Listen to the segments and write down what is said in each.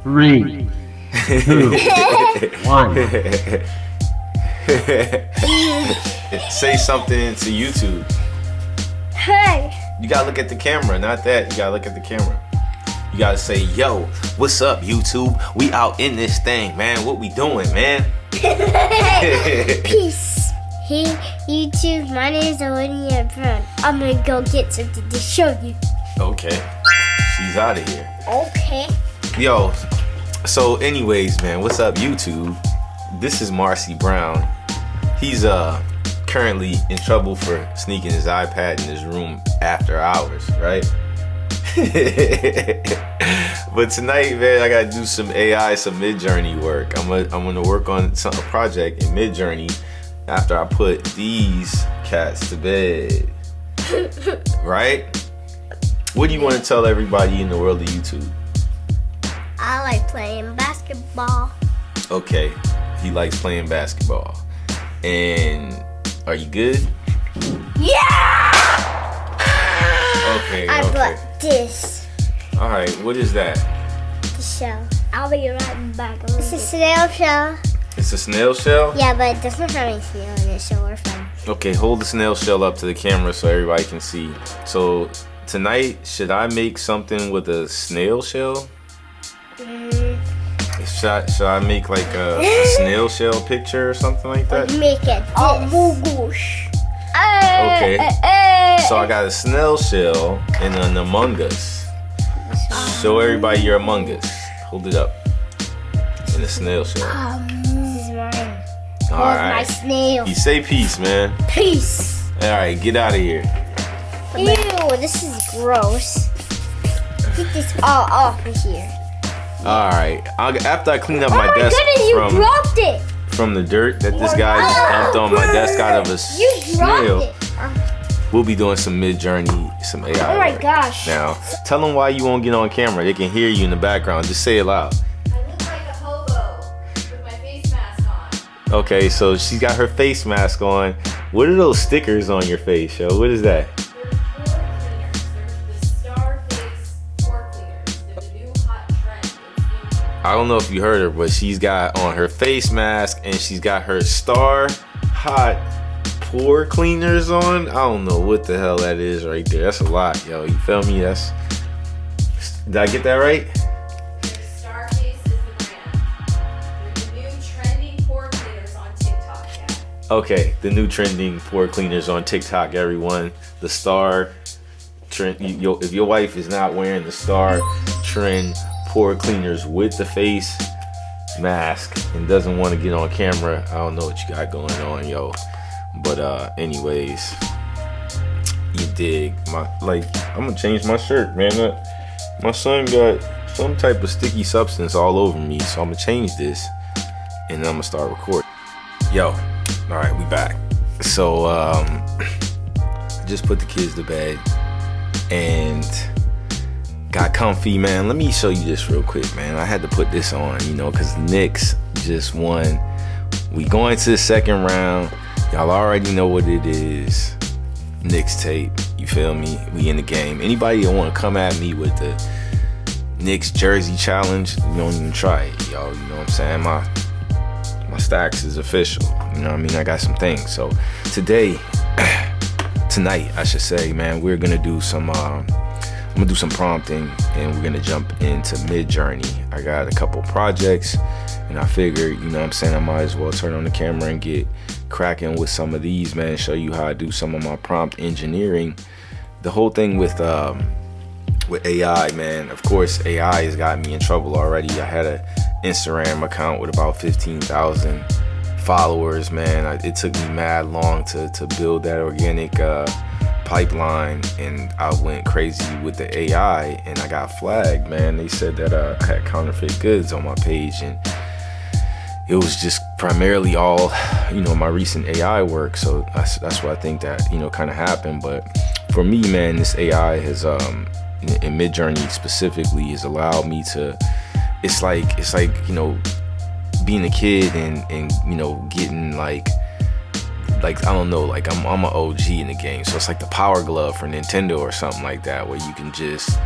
3, 2, 1. Say something to YouTube. Hey. You gotta look at the camera, not that. You gotta look at the camera. You gotta say, yo, what's up, YouTube? We out in this thing, man. What we doing, man? Peace. Hey, YouTube. My name is Olivia Brown. I'm gonna go get something to show you. Okay. She's out of here. Okay. Yo, so anyways, man, what's up, YouTube? This is Marcy Brown. He's currently in trouble for sneaking his iPad in his room after hours, right? But tonight, man, I gotta do some AI, some Midjourney work. I'm gonna work on a project in Midjourney after I put these cats to bed. Right? What do you want to tell everybody in the world of YouTube? I like playing basketball. Okay, he likes playing basketball. And are you good? Yeah! Okay, I okay. bought this. Alright, what is that? The shell. I'll be right back. It's a snail shell. It's a snail shell? Yeah, but it doesn't have any snail in it, so we're fine. Okay, hold the snail shell up to the camera so everybody can see. So tonight, should I make something with a snail shell? Should I make like a snail shell picture or something like that? Make it. Oh, gosh. Okay. So I got a snail shell and an Among Us. Show everybody your Among Us. Hold it up. And a snail shell. This is mine. All My right. snail. You say peace, man. Peace. All right, get out of here. Ew, this is gross. Get this all off of here. All right. After I clean up my Oh my desk goodness, you dropped it. from the dirt that this guy just dumped on my desk out of a You dropped snail, it. we'll be doing some Midjourney, some AI. Oh my work. gosh. Now, tell them why you won't get on camera. They can hear you in the background. Just say it loud. I look like a hobo with my face mask on. Okay, so she's got her face mask on. What are those stickers on your face, yo? What is that? They're pore cleaners. They're the star face pore cleaners. They're the new hot trend in skincare. I don't know if you heard her, but she's got on her face mask and she's got her Star Hot pore cleaners on. I don't know what the hell that is right there. That's a lot, yo. You feel me? Did I get that right? Star face is the brand. They're the new trending pore cleaners on TikTok. Yeah. Okay, the new trending pore cleaners on TikTok, everyone. The Star trend. If your wife is not wearing the Star trend pore cleaners with the face mask and doesn't want to get on camera, I don't know what you got going on, yo. But anyways, you dig. I'm gonna change my shirt, man. My son got some type of sticky substance all over me, so I'm gonna change this and then I'm gonna start recording. Yo, all right, we back. So I just put the kids to bed and got comfy, man. Let me show you this real quick, man. I had to put this on, because Knicks just won. We going to the second round. Y'all already know what it is. Knicks tape, you feel me? We in the game. Anybody that want to come at me with the Knicks jersey challenge, you don't even try it, y'all. You know what I'm saying? My stacks is official. You know what I mean? I got some things. So tonight, I should say, man, we're gonna do some. I'm gonna do some prompting, and we're gonna jump into Midjourney. I got a couple projects, and I figured, you know what I'm saying, I might as well turn on the camera and get cracking with some of these, man. Show you how I do some of my prompt engineering. The whole thing with AI, man. Of course, AI has got me in trouble already. I had an Instagram account with about 15,000 followers, man. It took me mad long to build that organic pipeline, and I went crazy with the AI, and I got flagged, man. They said that I had counterfeit goods on my page, and it was just primarily all, my recent AI work. So that's why I think that, kind of happened. But for me, man, this AI has, in Midjourney specifically, has allowed me to, it's like, being a kid and getting like I don't know, like I'm an OG in the game. So it's like the Power Glove for Nintendo or something like that, where you can just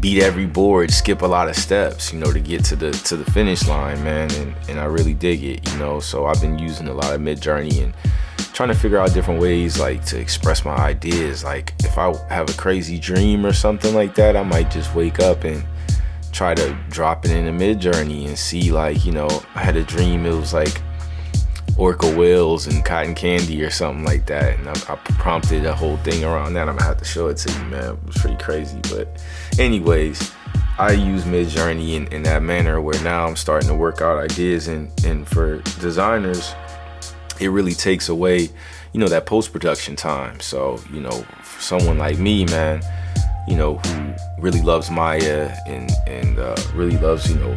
beat every board, skip a lot of steps, you know, to get to the finish line, man. And I really dig it, you know. So I've been using a lot of Midjourney and trying to figure out different ways like to express my ideas. Like if I have a crazy dream or something like that, I might just wake up and try to drop it in a Midjourney and see, like, you know, I had a dream, it was like orca whales and cotton candy or something like that, and I prompted a whole thing around that. I'm gonna have to show it to you, man. It was pretty crazy. But anyways, I use Midjourney in that manner where now I'm starting to work out ideas, and for designers, it really takes away, you know, that post-production time. So, you know, for someone like me, man, you know, who really loves Maya and really loves, you know,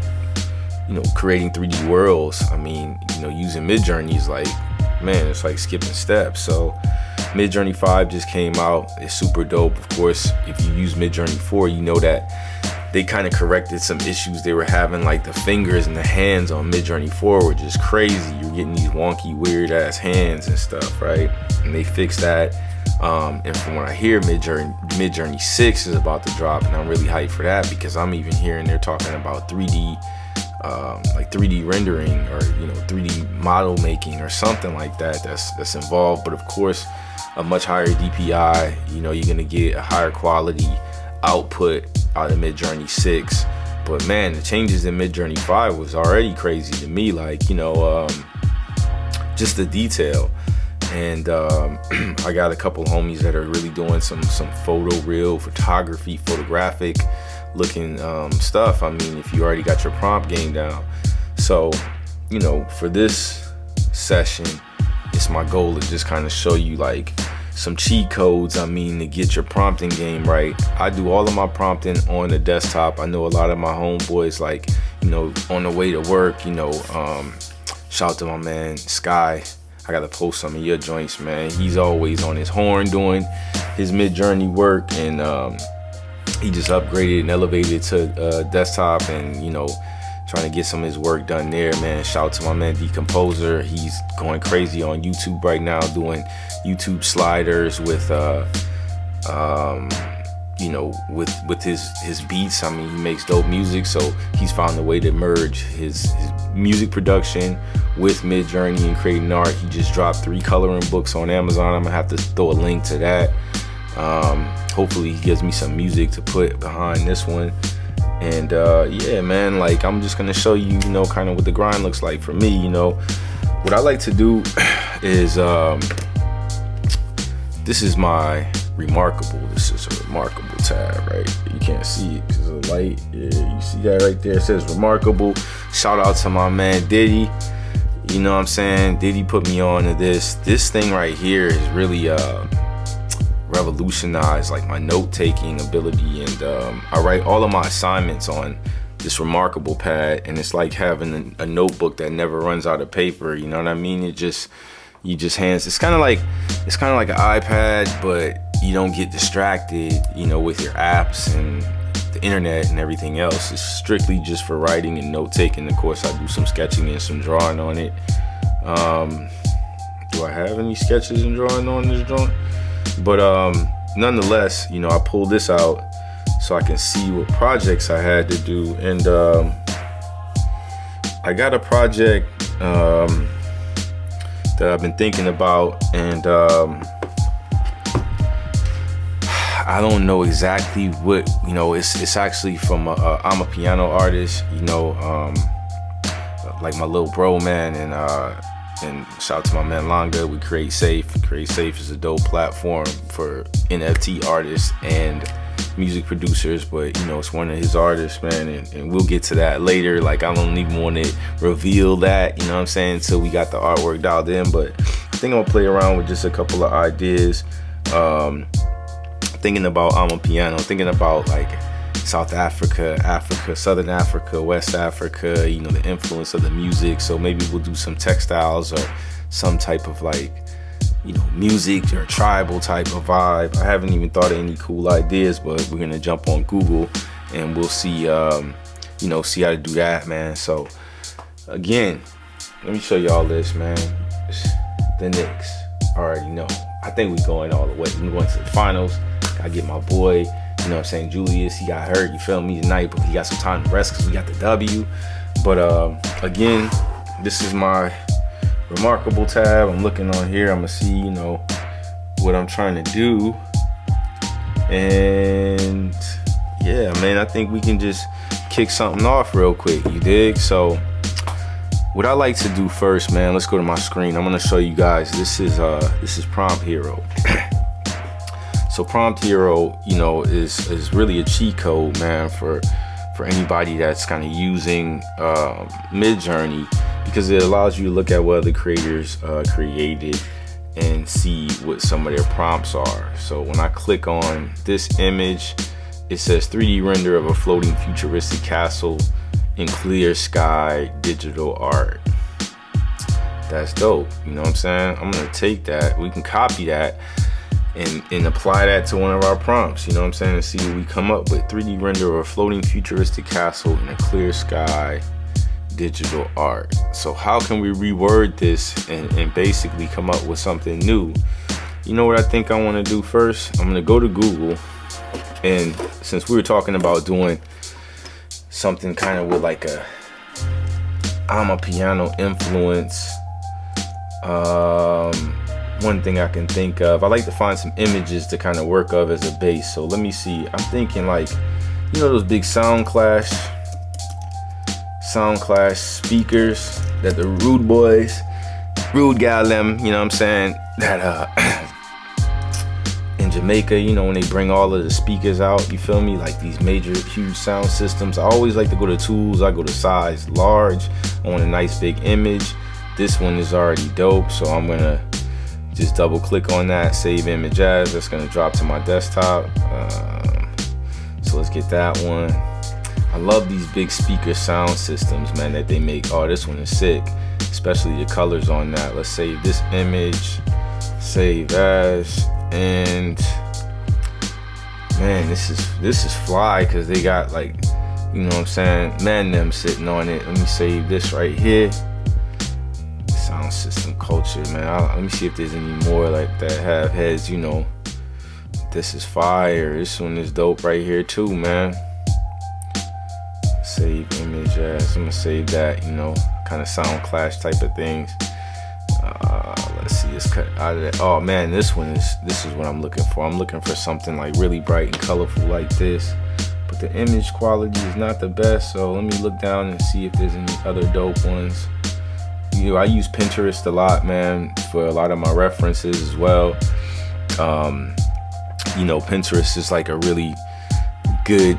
creating 3D worlds. I mean, you know, using Midjourney is like, man, it's like skipping steps. So Midjourney 5 just came out. It's super dope. Of course, if you use Midjourney 4, you know that they kind of corrected some issues they were having, like the fingers and the hands on Midjourney 4 were just crazy. You're getting these wonky, weird ass hands and stuff, right? And they fixed that. And from what I hear, Midjourney 6 is about to drop, and I'm really hyped for that, because I'm even hearing they're talking about 3D, like 3D rendering, or, you know, 3D model making or something like that that's involved. But of course, a much higher DPI, you know, you're gonna get a higher quality output out of Midjourney 6. But man, the changes in Midjourney 5 was already crazy to me, like, you know, just the detail. And I got a couple homies that are really doing some photographic looking stuff. I mean, if you already got your prompt game down. So, you know, for this session, it's my goal to just kind of show you like some cheat codes, I mean, to get your prompting game right. I do all of my prompting on the desktop. I know a lot of my homeboys, like, you know, on the way to work, you know, shout out to my man Sky. I gotta post some of your joints, man. He's always on his horn doing his Midjourney work, and he just upgraded and elevated to desktop, and, you know, trying to get some of his work done there, man. Shout out to my man Decomposer. He's going crazy on YouTube right now, doing YouTube sliders with you know, with his beats. I mean, he makes dope music, so he's found a way to merge his music production with Midjourney and creating art. He just dropped 3 coloring books on Amazon. I'm gonna have to throw a link to that. Hopefully he gives me some music to put behind this one. And yeah, man, like, I'm just gonna show you, you know, kind of what the grind looks like for me. You know, what I like to do is this is my remarkable. This is a remarkable tab, right? You can't see it because of the light. Yeah, you see that right there? It says remarkable. Shout out to my man Diddy. You know what I'm saying? Diddy put me on to this. This thing right here is really revolutionized like my note-taking ability, and I write all of my assignments on this remarkable pad, and it's like having a notebook that never runs out of paper. You know what I mean? You just hands. It's kind of like an iPad, but you don't get distracted, you know, with your apps and the internet and everything else. It's strictly just for writing and note-taking. Of course, I do some sketching and some drawing on it. Do I have any sketches and drawing on this joint? But nonetheless, you know, I pulled this out so I can see what projects I had to do. And I got a project that I've been thinking about, and I don't know exactly what, you know, it's actually from I'm a piano artist, you know, like my little bro, man, and shout out to my man Longa. We Create Safe. Create Safe is a dope platform for NFT artists and music producers, but, you know, it's one of his artists, man, and we'll get to that later. Like, I don't even want to reveal that, you know what I'm saying, until we got the artwork dialed in. But I think I'm gonna play around with just a couple of ideas. Thinking about I'm a piano, thinking about like South Africa, Southern Africa, West Africa, you know, the influence of the music. So maybe we'll do some textiles or some type of, like, you know, music or tribal type of vibe. I haven't even thought of any cool ideas, but we're gonna jump on Google and we'll see, you know, see how to do that, man. So again, let me show y'all this, man. The Knicks, already know. I think we're going all the way. We're going to the finals. I get my boy You know what I'm saying? Julius, he got hurt, you feel me, tonight, but he got some time to rest because we got the W. But again, this is my remarkable tab. I'm looking on here, I'm gonna see, you know, what I'm trying to do. And yeah, man, I think we can just kick something off real quick, you dig? So what I like to do first, man, let's go to my screen. I'm gonna show you guys, this is Prompt Hero. So Prompt Hero, you know, is really a cheat code, man, for anybody that's kind of using Midjourney, because it allows you to look at what other creators created and see what some of their prompts are. So when I click on this image, it says 3D render of a floating futuristic castle in clear sky digital art. That's dope, you know what I'm saying? I'm gonna take that, we can copy that and apply that to one of our prompts, you know what I'm saying, and see what we come up with. 3D render of a floating futuristic castle in a clear sky digital art. So how can we reword this and basically come up with something new? You know what I think I want to do first? I'm gonna go to Google, and since we were talking about doing something kind of with like a I'm a piano influence, one thing I can think of, I like to find some images to kind of work of as a base. So let me see, I'm thinking like, you know, those big sound clash speakers that the Rude gal them, you know what I'm saying, that in Jamaica, you know, when they bring all of the speakers out, you feel me, like these major huge sound systems. I always like to go to tools, I go to size large, I want a nice big image. This one is already dope, so I'm gonna just double click on that, save image as. That's gonna drop to my desktop. So let's get that one. I love these big speaker sound systems, man, that they make. Oh, this one is sick, especially the colors on that. Let's save this image, save as, and man, this is fly, because they got, like, you know what I'm saying, man, them sitting on it. Let me save this right here. Sound system culture, man. Let me see if there's any more like that have heads, you know. This is fire. This one is dope right here too, man. Save image as. I'm gonna save that, you know, kind of sound clash type of things. Let's see, it's cut out of that. Oh man, this is what I'm looking for. I'm looking for something like really bright and colorful like this, but the image quality is not the best. So let me look down and see if there's any other dope ones. You know, I use Pinterest a lot, man, for a lot of my references as well. You know, Pinterest is like a really good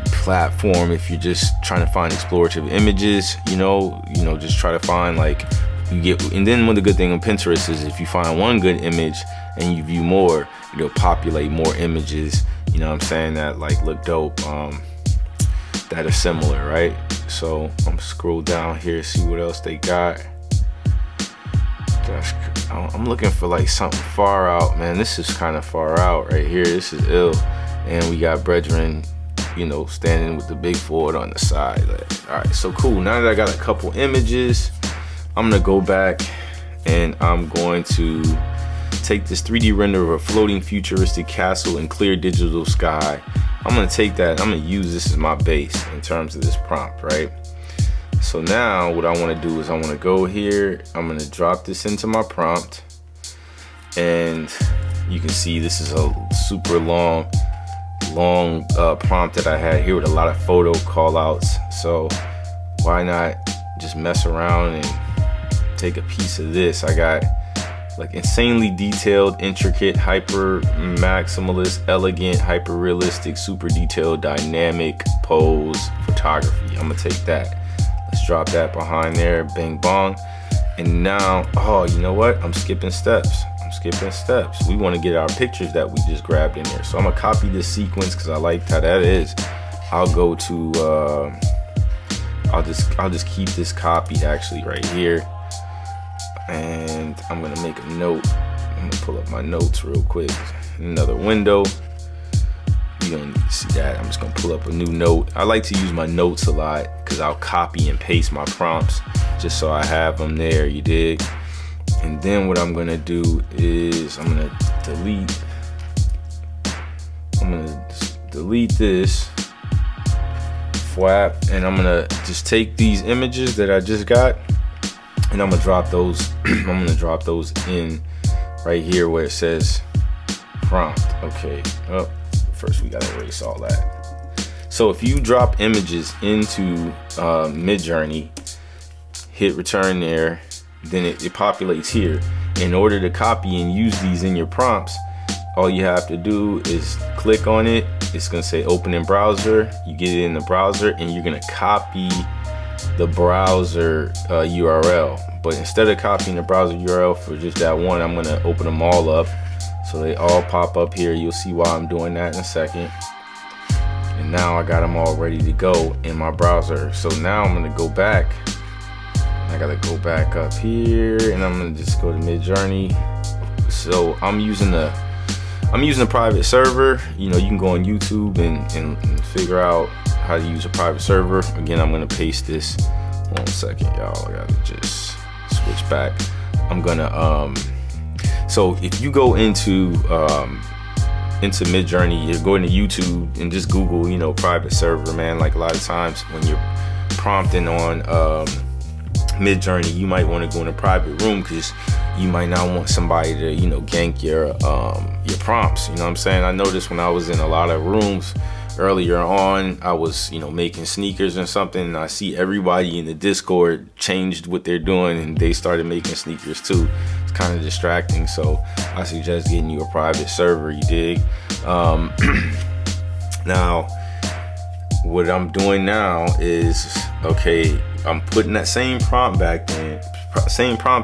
platform if you're just trying to find explorative images, you know, just try to find, like, you get, and then one of the good thing on Pinterest is if you find one good image and you view more, it'll populate more images, you know what I'm saying, that like look dope, that are similar, right? So I'm gonna scroll down here, see what else they got. I'm looking for like something far out, man. This is kind of far out right here. This is ill. And we got brethren, you know, standing with the big Ford on the side. Like, all right, so cool. Now that I got a couple images, I'm gonna go back and I'm going to take this 3D render of a floating futuristic castle in clear digital sky. I'm gonna take that, I'm gonna use this as my base in terms of this prompt, right? So now what I want to do is I want to go here, I'm going to drop this into my prompt, and you can see this is a super long prompt that I had here with a lot of photo callouts. So why not just mess around and take a piece of this? I got like insanely detailed, intricate, hyper maximalist, elegant, hyper realistic, super detailed, dynamic pose photography. I'm gonna take that. Let's drop that behind there, bang bong. And now, oh, you know what? I'm skipping steps. We want to get our pictures that we just grabbed in there. So I'm gonna copy this sequence because I like how that is. I'll go to, I'll just keep this copied actually right here. And I'm gonna make a note. I'm gonna pull up my notes real quick. Another window. You don't need to see that. I'm just gonna pull up a new note. I like to use my notes a lot because I'll copy and paste my prompts just so I have them there, you dig? And then what I'm gonna do is I'm gonna delete. I'm gonna delete this flap, and I'm gonna just take these images that I just got, and I'm gonna drop those. I'm gonna drop those in right here where it says prompt. Okay. Oh, first we gotta erase all that. So if you drop images into Midjourney, hit return there, then it populates here. In order to copy and use these in your prompts, all you have to do is click on it. It's gonna say open in browser. You get it in the browser, and you're gonna copy the browser URL. But instead of copying the browser URL for just that one, I'm gonna open them all up so they all pop up here. You'll see why I'm doing that in a second. And now I got them all ready to go in my browser. So now I'm gonna go back. I gotta go back up here, and I'm gonna just go to Midjourney. So I'm using a private server. You know, you can go on YouTube and figure out how to use a private server. Again, I'm gonna paste this. 1 second, y'all. I gotta just switch back. I'm gonna so if you go into Midjourney, you're going to YouTube and just Google, you know, private server, man. Like a lot of times when you're prompting on Midjourney, you might want to go in a private room because you might not want somebody to, you know, gank your prompts. You know what I'm saying? I noticed when I was in a lot of rooms earlier on, I was, you know, making sneakers or something, and I see everybody in the Discord changed what they're doing, and they started making sneakers too. It's kind of distracting, so I suggest getting you a private server. You dig? Now, what I'm doing now is, okay, I'm putting that same prompt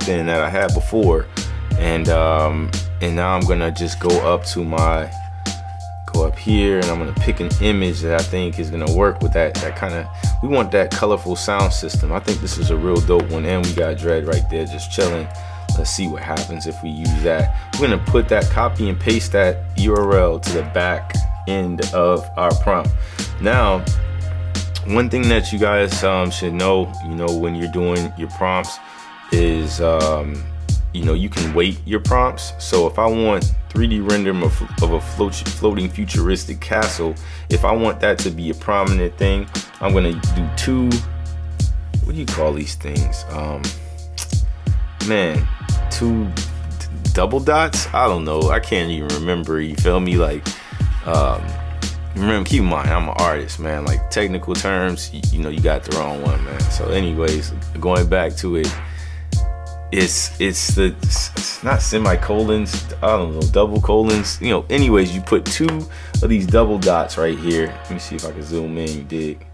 in that I had before, and now I'm gonna just go up here, and I'm gonna pick an image that I think is gonna work with that kind of. We want that colorful sound system. I think this is a real dope one, and we got Dread right there just chilling. Let's see what happens if we use that. We're gonna put that, copy and paste that URL to the back end of our prompt. Now, one thing that you guys should know, you know, when you're doing your prompts is, you know, you can weight your prompts. So if I want 3D render of a floating futuristic castle, if I want that to be a prominent thing, I'm gonna do two, what do you call these things? Two double dots? I don't know. I can't even remember. You feel me? Like, remember, keep in mind, I'm an artist, man. Like, technical terms, you know, you got the wrong one, man. So anyways, going back to it, it's not semicolons, I don't know, double colons, you know. Anyways, you put two of these double dots right here. Let me see if I can zoom in. You dig?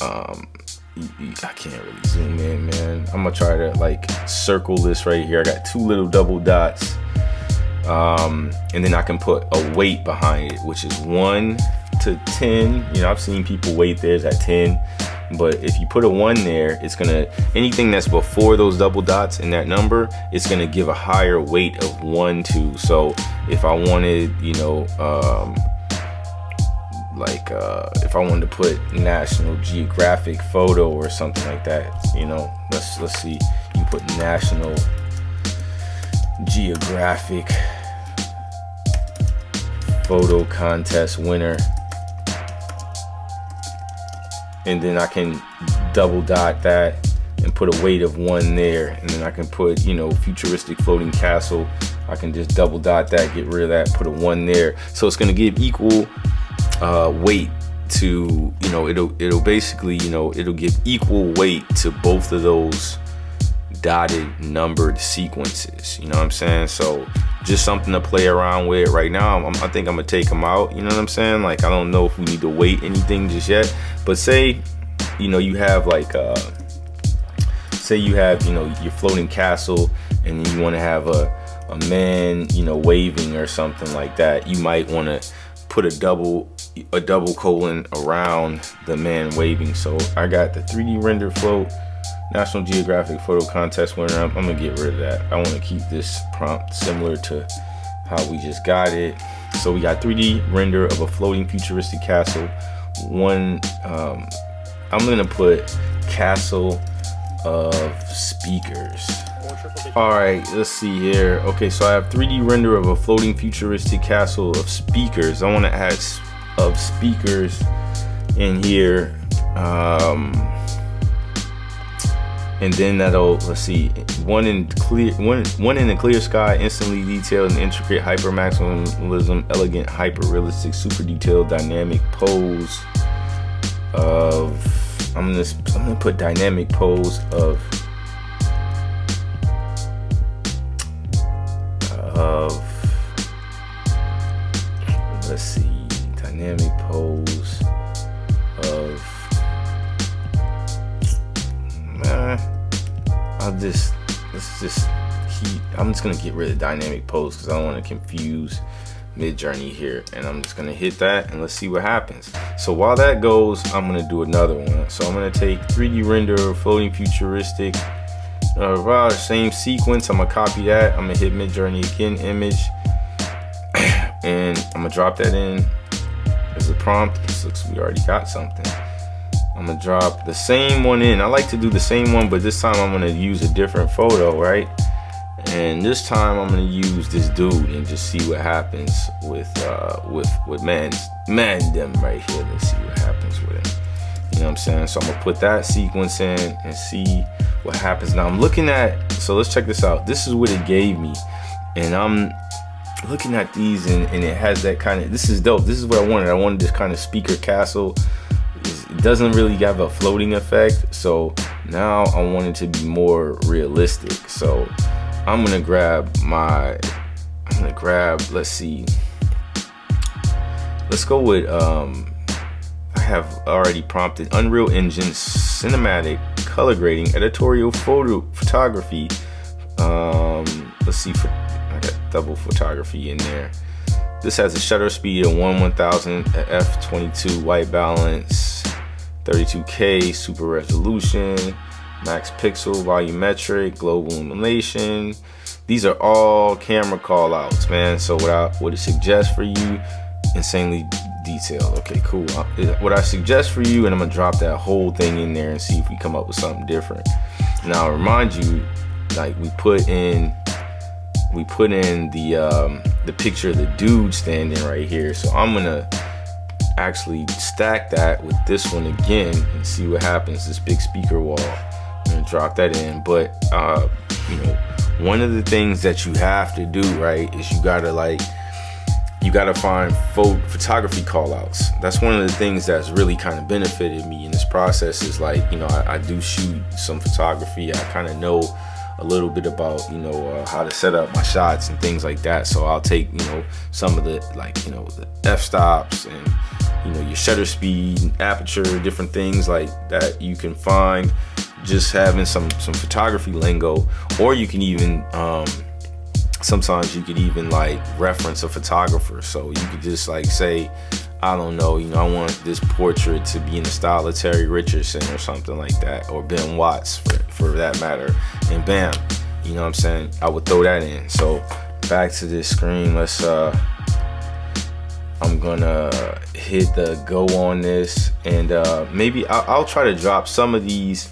I can't really zoom in, man. I'm gonna try to like circle this right here. I got two little double dots, and then I can put a weight behind it, which is 1 to 10. You know, I've seen people weight theirs at 10, but if you put a 1 there, it's gonna, anything that's before those double dots in that number, it's gonna give a higher weight of 1 to. So if I wanted, you know, if I wanted to put National Geographic photo or something like that, you know, let's see, you put National Geographic photo contest winner, and then I can double dot that and put a weight of 1 there, and then I can put, you know, futuristic floating castle. I can just double dot that, get rid of that, put a 1 there. So it's gonna give equal weight to, you know, it'll basically, you know, it'll give equal weight to both of those dotted numbered sequences. You know what I'm saying? So just something to play around with right now. I think I'm gonna take them out. You know what I'm saying? Like, I don't know if we need to weight anything just yet, but say, you know, you have like say you have, you know, your floating castle, and you want to have a man, you know, waving or something like that. You might want to put a double colon around the man waving. So I got the 3D render float National Geographic photo contest winner. I'm gonna get rid of that. I want to keep this prompt similar to how we just got it. So we got 3D render of a floating futuristic castle. I'm gonna put castle of speakers. All right, let's see here. Okay, so I have 3D render of a floating futuristic castle of speakers. I want to add of speakers in here, and then that'll, let's see, one in the clear sky, instantly detailed and intricate, hyper maximalism, elegant, hyper realistic, super detailed, dynamic pose of, I'm gonna put dynamic pose of let's see, dynamic pose of, I'm just gonna get rid of dynamic pose because I don't want to confuse Midjourney here, and I'm just gonna hit that and let's see what happens. So while that goes, I'm gonna do another one. So I'm gonna take 3D render, floating futuristic, same sequence. I'm gonna copy that. I'm gonna hit Midjourney again, image, and I'm gonna drop that in as a prompt. This looks, we already got something. I'm gonna drop the same one in. I like to do the same one, but this time I'm gonna use a different photo, right? And this time I'm gonna use this dude and just see what happens with them right here. Let's see what happens with him. You know what I'm saying? So I'm gonna put that sequence in and see what happens. Now I'm looking at, so let's check this out. This is what it gave me, and I'm looking at these, and it has that kind of, this is dope. This is what I wanted. I wanted this kind of speaker castle. It doesn't really have a floating effect, so now I want it to be more realistic. So I'm gonna grab, let's see, let's go with I have already prompted Unreal Engine, cinematic, color grading, editorial photography. Let's see, I got double photography in there. This has a shutter speed of 1/1000, f/22 white balance, 32K super resolution, max pixel, volumetric, global illumination. These are all camera call outs, man. So what it suggests for you, insanely detailed. Okay, cool. What I suggest for you, and I'm gonna drop that whole thing in there and see if we come up with something different. Now I'll remind you, like we put in the picture of the dude standing right here. So I'm gonna actually stack that with this one again and see what happens. This big speaker wall. I'm gonna drop that in. But you know, one of the things that you have to do, right, is you gotta find photography call outs. That's one of the things that's really kind of benefited me in this process, is like, you know, I do shoot some photography. I kind of know a little bit about, you know, how to set up my shots and things like that. So I'll take, you know, some of the, like, you know, the f-stops and, you know, your shutter speed and aperture, different things like that you can find just having some photography lingo. Or you can even sometimes you could even like reference a photographer. So you could just like say, I don't know, you know, I want this portrait to be in the style of Terry Richardson or something like that, or Ben Watts for that matter, and bam, you know what I'm saying, I would throw that in. So back to this screen, let's I'm gonna hit the go on this, and maybe I'll try to drop some of these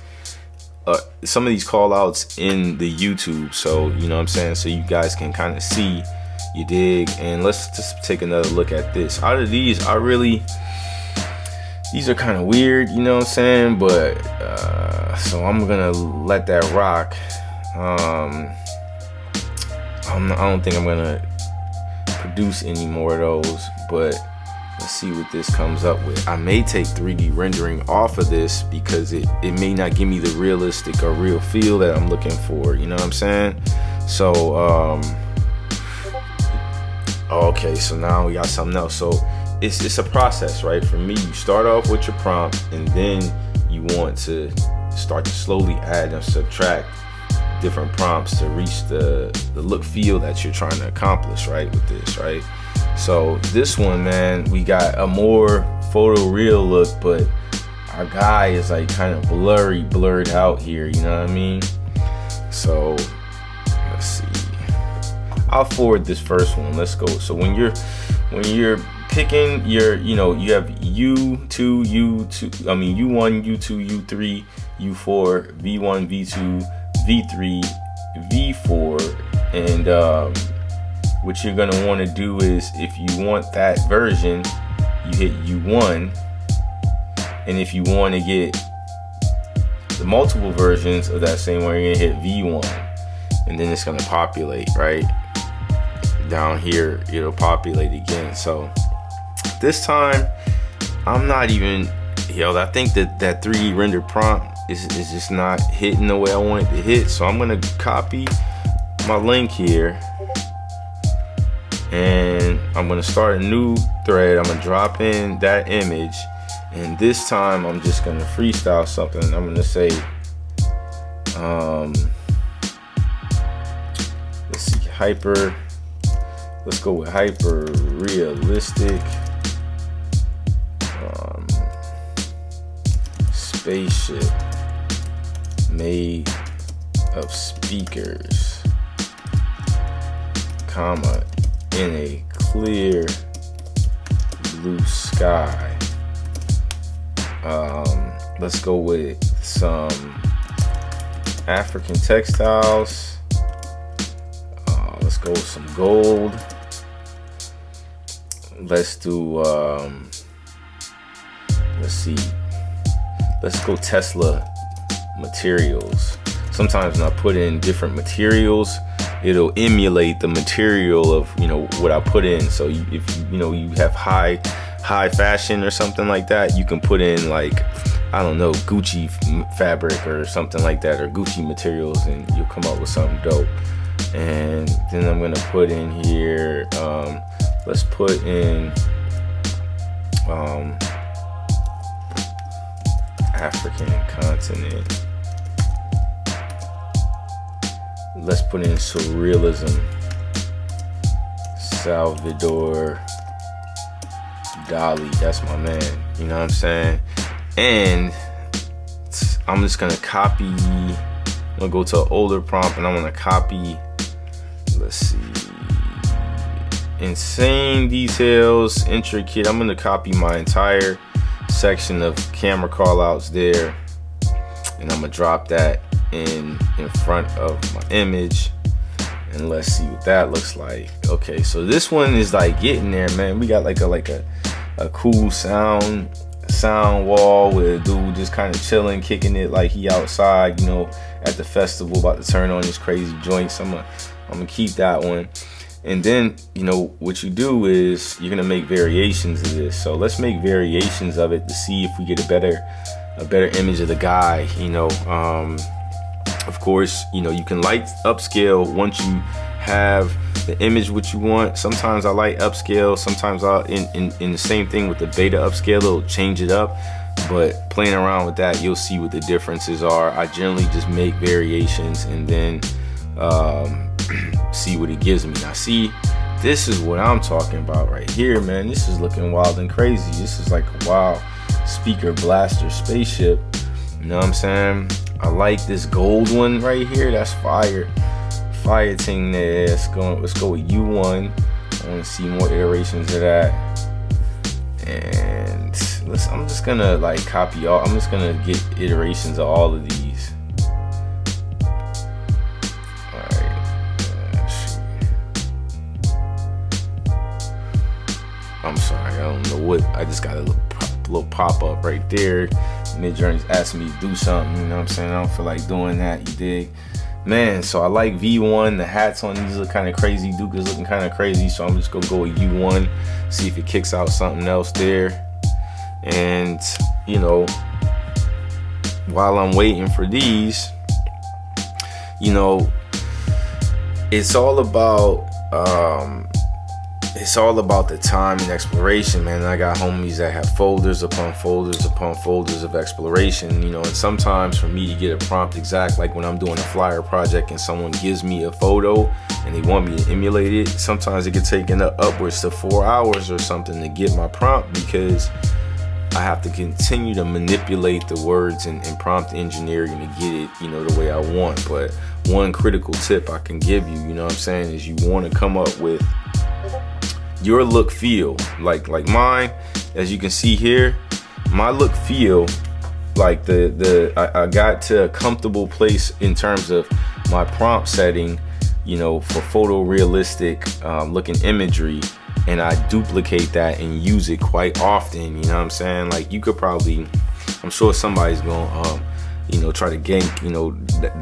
call outs in the YouTube, so you know what I'm saying, so you guys can kind of see, you dig. And let's just take another look at this. Out of these, these are kind of weird, you know what I'm saying, but so I'm gonna let that rock. I don't think I'm gonna produce any more of those, but let's see what this comes up with. I may take 3D rendering off of this because it may not give me the realistic or real feel that I'm looking for, you know what I'm saying? So okay, so now we got something else. So it's a process, right? For me, you start off with your prompt, and then you want to start to slowly add and subtract different prompts to reach the look feel that you're trying to accomplish, right, with this, right? So this one, man, we got a more photoreal look, but our guy is like kind of blurred out here, you know what I mean? So let's see, I'll forward this first one. Let's go. So when you're picking your, you know, you have U1, U2, U3, U4, V1, V2, V3, V4, and what you're gonna want to do is, if you want that version, you hit U1, and if you want to get the multiple versions of that same one, you're gonna hit V1, and then it's gonna populate right down here. It'll populate again. So this time I'm not even, I think that 3D render prompt is just not hitting the way I want it to hit. So I'm gonna copy my link here, and I'm gonna start a new thread. I'm gonna drop in that image, and this time I'm just gonna freestyle something. I'm gonna say, let's see, let's go with hyper realistic spaceship made of speakers, comma, in a clear blue sky. Let's go with some African textiles. Let's go with some gold. Let's do, let's see. Let's go Tesla materials. Sometimes when I put in different materials, it'll emulate the material of, what I put in. So if you have high fashion or something like that, you can put in, like, I don't know, Gucci fabric or something like that, or Gucci materials, and you'll come up with something dope. And then I'm gonna put in here, let's put in African continent. Let's put in surrealism, Salvador Dali. That's my man, you know what I'm saying? And I'm just gonna copy, I'm gonna go to an older prompt, and I'm gonna copy, let's see, insane details, intricate. I'm gonna copy my entire section of camera callouts there, and I'm gonna drop that in front of my image, and let's see what that looks like. Okay, so this one is like getting there, man. We got like a cool sound wall with a dude just kind of chilling, kicking it like he outside, at the festival, about to turn on his crazy joints. I'm gonna keep that one. And then, what you do is you're gonna make variations of this. So let's make variations of it to see if we get a better image of the guy. Of course, you can light upscale once you have the image what you want. Sometimes I light upscale, sometimes I'll in the same thing with the beta upscale, it'll change it up. But playing around with that, you'll see what the differences are. I generally just make variations and then see what it gives me. Now see, this is what I'm talking about right here, man. This is looking wild and crazy. This is like a wild speaker blaster spaceship. You know what I'm saying? I like this gold one right here. That's fire thing there. Let's go with U1. I want to see more iterations of that. And I'm just gonna like copy all. I'm just gonna get iterations of all of these. I'm sorry, I don't know what. I just got a little pop up right there. Midjourney's asking me to do something. You know what I'm saying? I don't feel like doing that. You dig? Man, so I like V1. The hats on these look kind of crazy. Duke is looking kind of crazy. So I'm just gonna go with U1. See if it kicks out something else there. And while I'm waiting for these, it's all about the time and exploration, man. I got homies that have folders upon folders upon folders of exploration, and sometimes for me to get a prompt exact, like when I'm doing a flyer project and someone gives me a photo and they want me to emulate it, sometimes it could take upwards to 4 hours or something to get my prompt, because I have to continue to manipulate the words and prompt engineering to get it, the way I want. But one critical tip I can give you, you know what I'm saying, is you want to come up with your look feel, like mine. As you can see here, my look feel, like I got to a comfortable place in terms of my prompt setting, for photorealistic looking imagery. and I duplicate that and use it quite often. You know what I'm saying? Like you could probably, I'm sure somebody's gonna try to gank,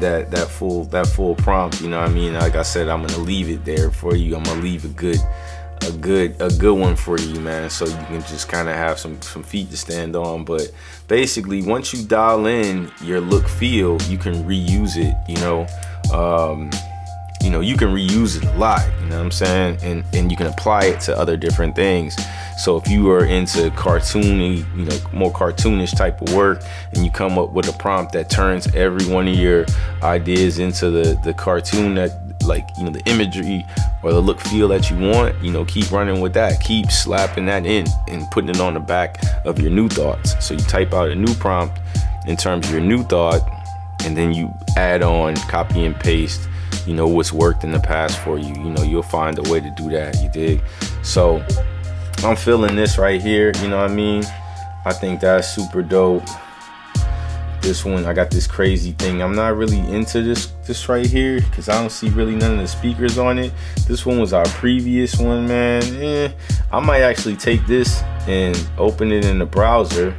that full prompt. You know what I mean? Like I said, I'm gonna leave it there for you. I'm gonna leave a good one for you, man, so you can just kind of have some feet to stand on. But basically, once you dial in your look feel, you can reuse it. You can reuse it a lot. You know what I'm saying? And you can apply it to other different things. So if you are into cartoony, more cartoonish type of work, and you come up with a prompt that turns every one of your ideas into the cartoon that, like, the imagery or the look feel that you want, keep running with that. Keep slapping that in and putting it on the back of your new thoughts. So you type out a new prompt in terms of your new thought, and then you add on, copy and paste, what's worked in the past for you. You'll find a way to do that, you dig? So I'm feeling this right here, you know what I mean? I think that's super dope. This one, I got this crazy thing. I'm not really into this right here because I don't see really none of the speakers on it. This one was our previous one, man. I might actually take this and open it in the browser.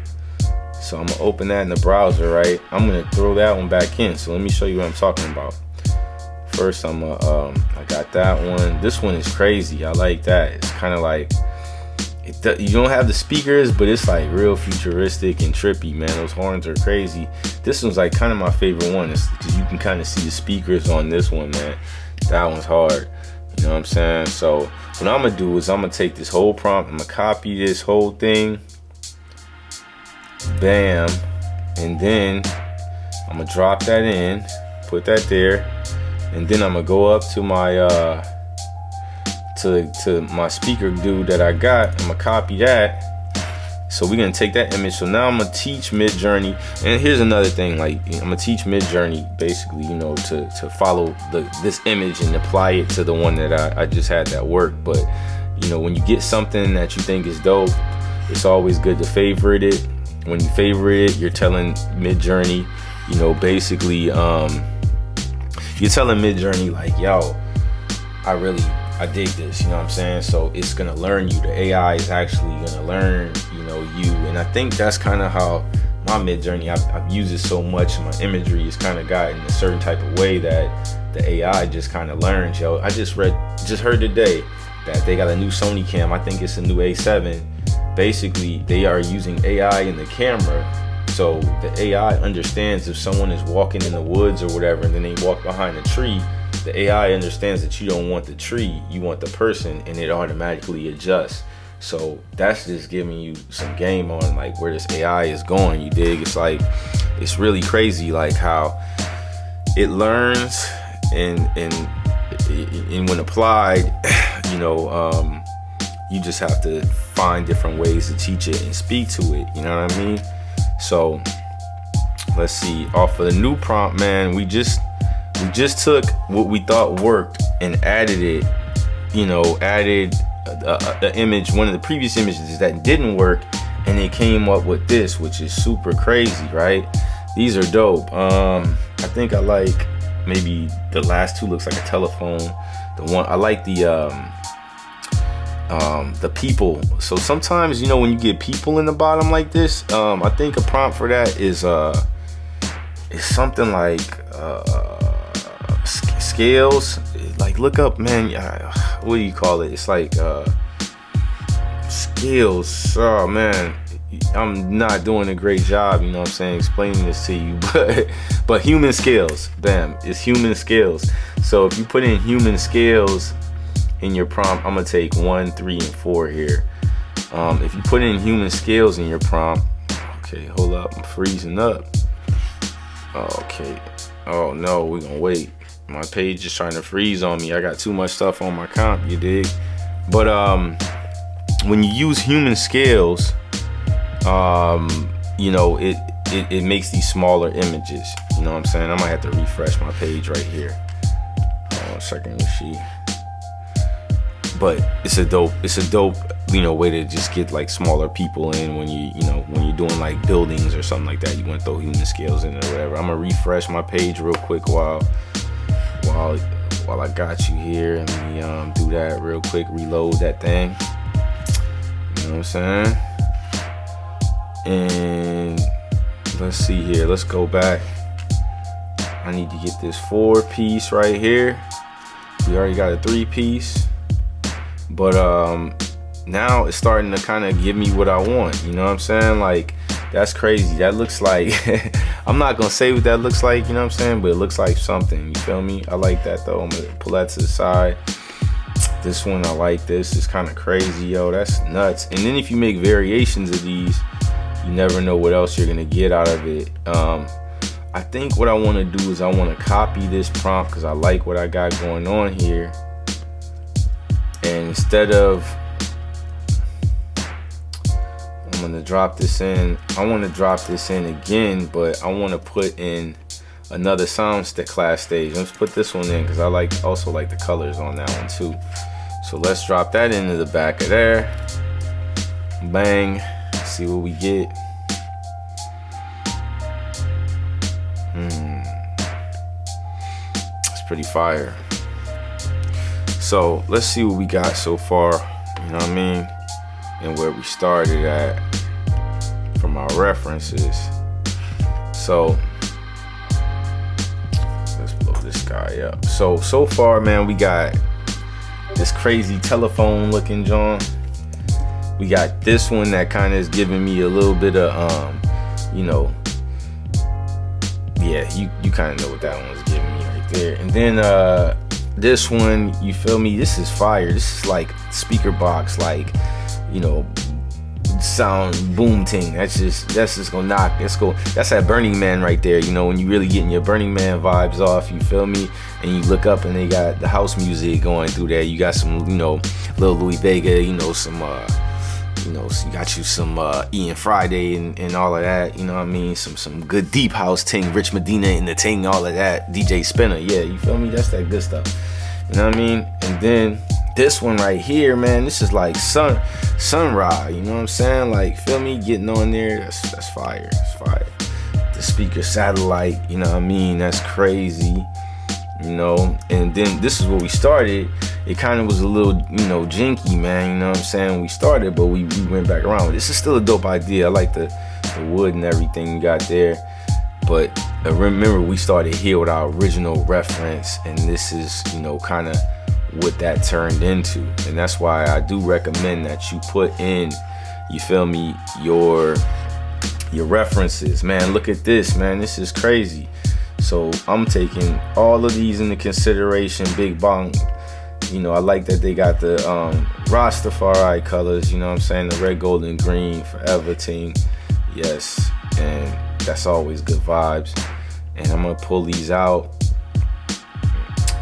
So I'm gonna open that in the browser, right? I'm gonna throw that one back in. So let me show you what I'm talking about. First, I got that one. This one is crazy. I like that. It's kind of like, you don't have the speakers, but it's like real futuristic and trippy, man. Those horns are crazy. This one's like kind of my favorite one. It's because you can kind of see the speakers on this one, man. That one's hard. You know what I'm saying? So what I'm gonna do is I'm gonna take this whole prompt, I'm gonna copy this whole thing, bam, and then I'm gonna drop that in, put that there, and then I'm gonna go up to my to my speaker dude that I got. I'm gonna copy that. So we're gonna take that image. So now I'm gonna teach Midjourney. And here's another thing, like I'm gonna teach Midjourney basically, to follow this image and apply it to the one that I just had that work. But when you get something that you think is dope, it's always good to favorite it. When you favorite it, you're telling Midjourney, basically, you're telling Midjourney like, yo, I dig this, you know what I'm saying? So it's gonna learn you. The AI is actually gonna learn, you. And I think that's kind of how my Midjourney, I've used it so much, and my imagery has kind of gotten a certain type of way that the AI just kind of learns, yo. I just heard today that they got a new Sony cam. I think it's a new A7. Basically, they are using AI in the camera. So the AI understands if someone is walking in the woods or whatever, and then they walk behind a tree, the AI understands that you don't want the tree, you want the person, and it automatically adjusts. So that's just giving you some game on like where this AI is going, you dig? It's like, it's really crazy like how it learns and when applied, you just have to find different ways to teach it and speak to it, you know what I mean? So let's see, off of the new prompt, man, we just took what we thought worked and added it, added the image, one of the previous images that didn't work, and it came up with this, which is super crazy, right? These are dope. I think I like, maybe the last two looks like a telephone. The one I like, the people. So sometimes, when you get people in the bottom like this, I think a prompt for that is something like scales. Like, look up, man, what do you call it? It's like scales. Oh man, I'm not doing a great job, explaining this to you, but human scales. Bam, it's human scales. So if you put in human scales in your prompt, I'm gonna take 1, 3, and 4 here. If you put in human scales in your prompt, okay, hold up, I'm freezing up. Okay, oh no, we're gonna wait. My page is trying to freeze on me. I got too much stuff on my comp, you dig? But when you use human scales, it makes these smaller images. You know what I'm saying? I might have to refresh my page right here. Hold on a second, let's see. But it's a dope way to just get like smaller people in when when you're doing like buildings or something like that. You want to throw human scales in it or whatever. I'm gonna refresh my page real quick while I got you here. Let me do that real quick, reload that thing. know what I'm saying? And let's see here. Let's go back. I need to get this 4-piece right here. We already got a 3-piece. But now it's starting to kind of give me what I want. You know what I'm saying? Like, that's crazy. That looks like, I'm not gonna say what that looks like, you know what I'm saying? But it looks like something, you feel me? I like that though. I'm gonna pull that to the side. This one, I like this. It's kind of crazy, yo. That's nuts. And then if you make variations of these, you never know what else you're gonna get out of it. I think what I want to do is I want to copy this prompt because I like what I got going on here. And instead of, I'm gonna drop this in. I want to drop this in again, but I want to put in another sound class stage. Let's put this one in because I also like the colors on that one too. So let's drop that into the back of there. Bang. See what we get. It's pretty fire. So let's see what we got so far. You know what I mean? And where we started at from our references. So let's blow this guy up. So far, man, we got this crazy telephone looking John. We got this one that kind of is giving me a little bit of you know, yeah, you kind of know what that one was giving me right there. And then this one, you feel me? This is fire. This is like speaker box, like, you know, sound boom ting. That's just gonna knock. That's that Burning Man right there. You know, when you really getting your Burning Man vibes off, you feel me? And you look up and they got the house music going through there. You got some, you know, Lil Louis Vega, you know, some you know, so you got you some Ian Friday and all of that, you know what I mean? Some good deep house ting, Rich Medina and the ting, all of that, DJ Spinner, yeah, you feel me? That's that good stuff, you know what I mean? And then this one right here, man, this is like Sunrise, you know what I'm saying? Like, feel me? Getting on there, that's fire, it's fire. The speaker satellite, you know what I mean? That's crazy, you know? And then this is where we started. It kind of was a little, you know, jinky, man, you know what I'm saying? We started, but we went back around. This is still a dope idea. I like the wood and everything you got there. But remember, we started here with our original reference, and this is, you know, kind of what that turned into. And that's why I do recommend that you put in, you feel me, your references. Man, look at this, man. This is crazy. So I'm taking all of these into consideration. Big bang. You know, I like that they got the Rastafari colors, you know what I'm saying? The red, gold, and green, forever team. Yes, and that's always good vibes. And I'm gonna pull these out.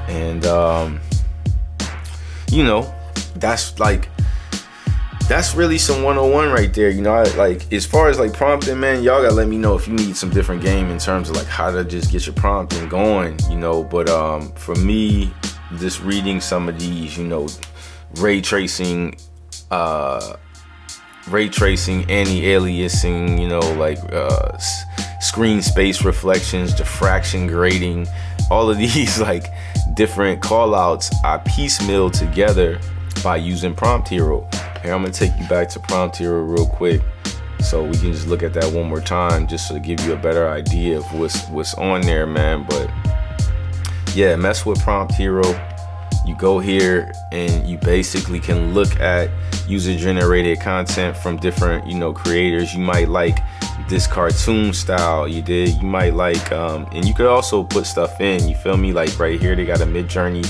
And you know, that's really some 101 right there. You know, like, as far as like prompting, man, y'all gotta let me know if you need some different game in terms of like how to just get your prompting going, you know. But for me, just reading some of these, you know, ray tracing, anti-aliasing, you know, like screen space reflections, diffraction grading, all of these like different callouts I piecemeal together by using Prompt Hero. Here, I'm gonna take you back to Prompt Hero real quick so we can just look at that one more time just to give you a better idea of what's on there, man. But yeah, mess with Prompt Hero. You go here and you basically can look at user-generated content from different, you know, creators. You might like this cartoon style, you might like, and you could also put stuff in, you feel me? Like right here, they got a Midjourney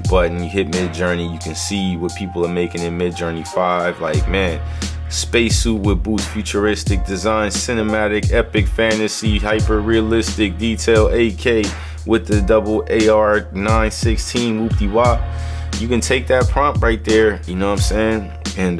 button. You hit Midjourney, you can see what people are making in Midjourney 5. Like, man, spacesuit with boost, futuristic design, cinematic, epic, fantasy, hyper realistic, detail, 8K with the double AR 916 whoop-de-wop. You can take that prompt right there, you know what I'm saying? And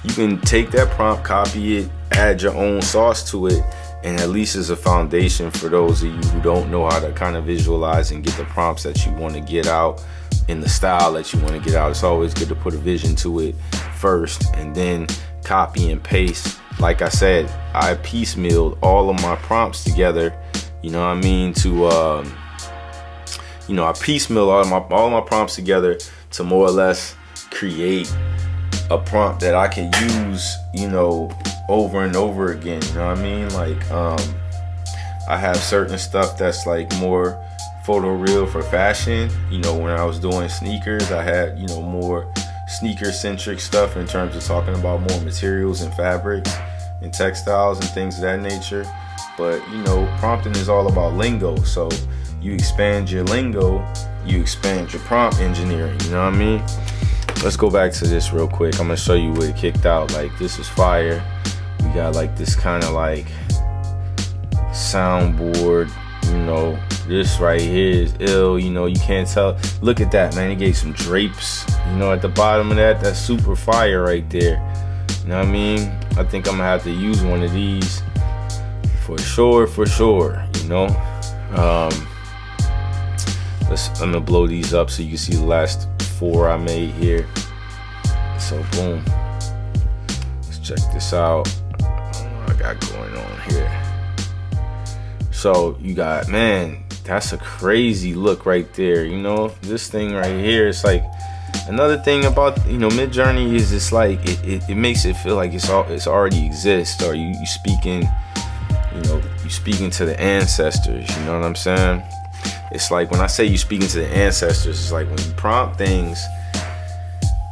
you can take that prompt, copy it, add your own sauce to it, and at least as a foundation for those of you who don't know how to kind of visualize and get the prompts that you want to get out in the style that you want to get out. It's always good to put a vision to it first and then copy and paste. Like I said, I piecemealed all of my prompts together, you know what I mean, to you know, I piecemeal all my prompts together to more or less create a prompt that I can use, you know, over and over again. You know what I mean? Like, I have certain stuff that's like more photoreal for fashion. You know, when I was doing sneakers, I had, you know, more sneaker centric stuff in terms of talking about more materials and fabrics and textiles and things of that nature. But, you know, prompting is all about lingo. So you expand your lingo, you expand your prompt engineering. You know what I mean? Let's go back to this real quick. I'm gonna show you what it kicked out. Like, this is fire. We got like this kind of like soundboard, you know. This right here is ill, you know. You can't tell. Look at that, man. He gave some drapes, you know, at the bottom of that. That's super fire right there. You know what I mean? I think I'm gonna have to use one of these for sure, you know. I'm gonna blow these up so you can see the last 4 I made here. So boom, let's check this out. What I got going on here. So you got, man, that's a crazy look right there. You know, this thing right here, it's like, another thing about, you know, Midjourney is it's like it makes it feel like it's already exists, or you speaking, you know, you speaking to the ancestors. You know what I'm saying? It's like when I say you speaking to the ancestors, it's like when you prompt things,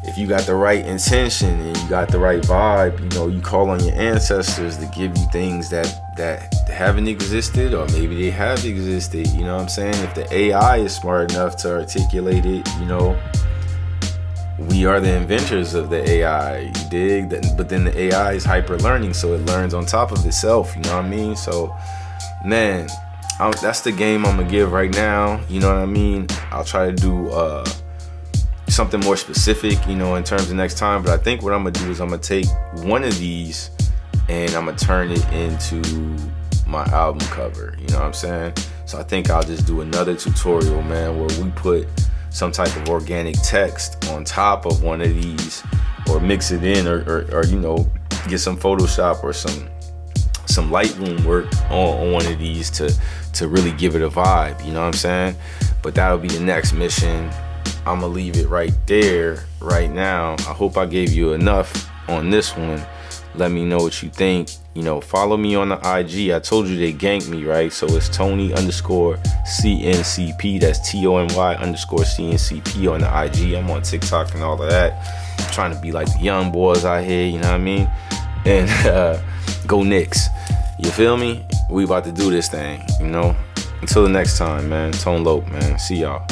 if you got the right intention and you got the right vibe, you know, you call on your ancestors to give you things that haven't existed, or maybe they have existed. You know what I'm saying? If the AI is smart enough to articulate it, you know, we are the inventors of the AI, you dig? But then the AI is hyper learning, so it learns on top of itself. You know what I mean? So, man, that's the game I'm gonna give right now. You know what I mean? I'll try to do something more specific, you know, in terms of next time. But I think what I'm gonna do is I'm gonna take one of these and I'm gonna turn it into my album cover. You know what I'm saying? So I think I'll just do another tutorial, man, where we put some type of organic text on top of one of these, or mix it in, or you know, get some Photoshop or some Lightroom work on one of these to really give it a vibe. You know what I'm saying? But that'll be the next mission. I'm gonna leave it right there right now. I hope I gave you enough on this one. Let me know what you think. You know, follow me on the IG. I told you they ganked me, right? So it's Tony_CNCP. That's TONY_CNCP on the IG. I'm on TikTok and all of that. I'm trying to be like the young boys out here, you know what I mean? And go Knicks. You feel me? We about to do this thing, you know? Until the next time, man. Tone Lope, man. See y'all.